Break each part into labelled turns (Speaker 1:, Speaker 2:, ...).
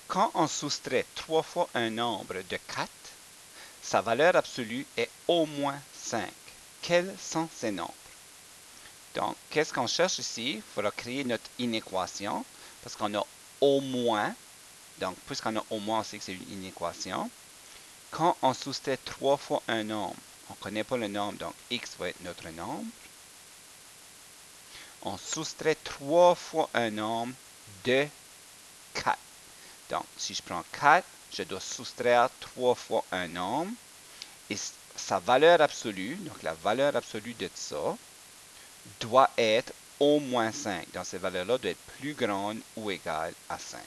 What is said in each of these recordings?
Speaker 1: Quand on soustrait 3 fois un nombre de 4, sa valeur absolue est au moins 5. Quels sont ces nombres? Donc, qu'est-ce qu'on cherche ici? Il faudra créer notre inéquation parce qu'on a au moins. Donc, puisqu'on a au moins, on sait que c'est une inéquation. Quand on soustrait 3 fois un nombre, on ne connaît pas le nombre, donc x va être notre nombre. On soustrait 3 fois un nombre de 4. Donc, si je prends 4, je dois soustraire 3 fois un nombre. Et sa valeur absolue, donc la valeur absolue de ça, doit être au moins 5. Donc, cette valeur-là doit être plus grande ou égale à 5.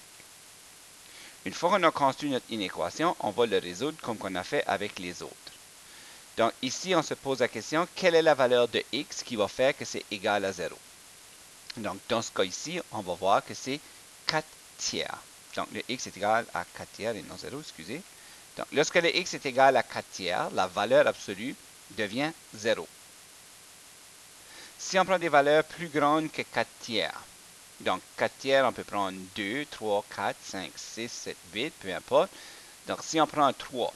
Speaker 1: Une fois qu'on a construit notre inéquation, on va le résoudre comme on a fait avec les autres. Donc, ici, on se pose la question, quelle est la valeur de x qui va faire que c'est égal à 0? Donc, dans ce cas ici, on va voir que c'est 4 tiers. Donc, le x est égal à 4 tiers et non 0, excusez. Donc, lorsque le x est égal à 4 tiers, la valeur absolue devient 0. Si on prend des valeurs plus grandes que 4 tiers, donc 4 tiers, on peut prendre 2, 3, 4, 5, 6, 7, 8, peu importe. Donc, si on prend 3,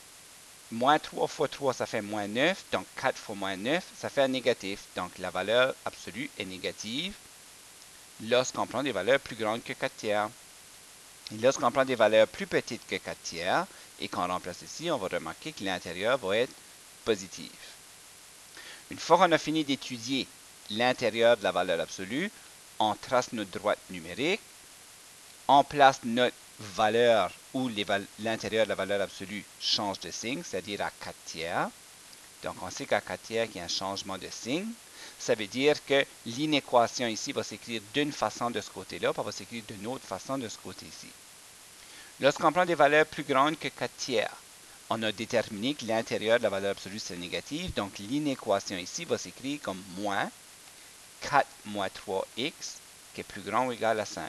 Speaker 1: moins 3 fois 3, ça fait moins 9. Donc, 4 fois moins 9, ça fait un négatif. Donc, la valeur absolue est négative lorsqu'on prend des valeurs plus grandes que 4 tiers. Et lorsqu'on prend des valeurs plus petites que 4 tiers et qu'on remplace ici, on va remarquer que l'intérieur va être positif. Une fois qu'on a fini d'étudier l'intérieur de la valeur absolue, on trace notre droite numérique, on place notre valeur où l'intérieur de la valeur absolue change de signe, c'est-à-dire à 4 tiers. Donc, on sait qu'à 4 tiers, il y a un changement de signe. Ça veut dire que l'inéquation ici va s'écrire d'une façon de ce côté-là, puis va s'écrire d'une autre façon de ce côté-ci. Lorsqu'on prend des valeurs plus grandes que 4 tiers, on a déterminé que l'intérieur de la valeur absolue c'est négatif, donc l'inéquation ici va s'écrire comme moins 4 moins 3x qui est plus grand ou égal à 5.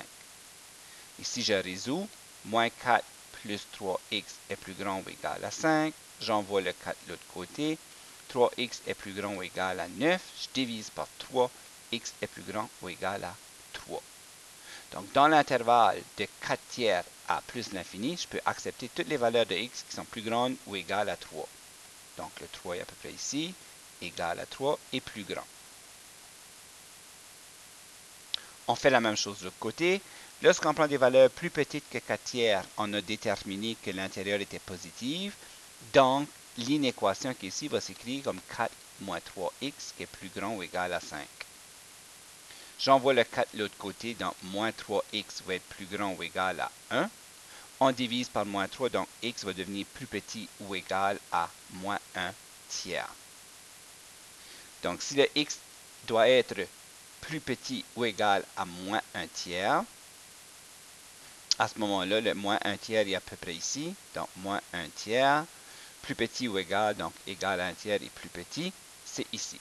Speaker 1: Et si je résous, moins 4 plus 3x est plus grand ou égal à 5, j'envoie le 4 de l'autre côté, 3x est plus grand ou égal à 9, je divise par 3, x est plus grand ou égal à 3. Donc, dans l'intervalle de 4 tiers à plus l'infini, je peux accepter toutes les valeurs de x qui sont plus grandes ou égales à 3. Donc, le 3 est à peu près ici, égal à 3 et plus grand. On fait la même chose de l'autre côté. Lorsqu'on prend des valeurs plus petites que 4 tiers, on a déterminé que l'intérieur était positif. Donc, l'inéquation qui est ici va s'écrire comme 4 moins 3x qui est plus grand ou égal à 5. J'envoie le 4 de l'autre côté, donc moins 3x va être plus grand ou égal à 1. On divise par moins 3, donc x va devenir plus petit ou égal à moins 1 tiers. Donc, si le x doit être plus petit ou égal à moins 1 tiers, à ce moment-là, le moins 1 tiers est à peu près ici. Donc, moins 1 tiers, plus petit ou égal, donc égal à 1 tiers et plus petit, c'est ici.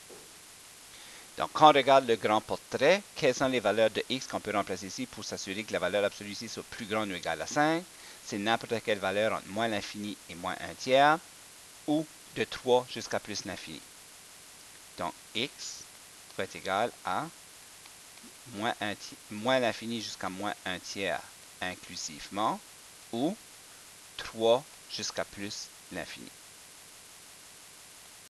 Speaker 1: Donc, quand on regarde le grand portrait, quelles sont les valeurs de x qu'on peut remplacer ici pour s'assurer que la valeur absolue ici soit plus grande ou égale à 5? C'est n'importe quelle valeur entre moins l'infini et moins 1 tiers, ou de 3 jusqu'à plus l'infini. Donc, x va être égal à moins l'infini jusqu'à moins 1 tiers inclusivement, ou 3 jusqu'à plus l'infini.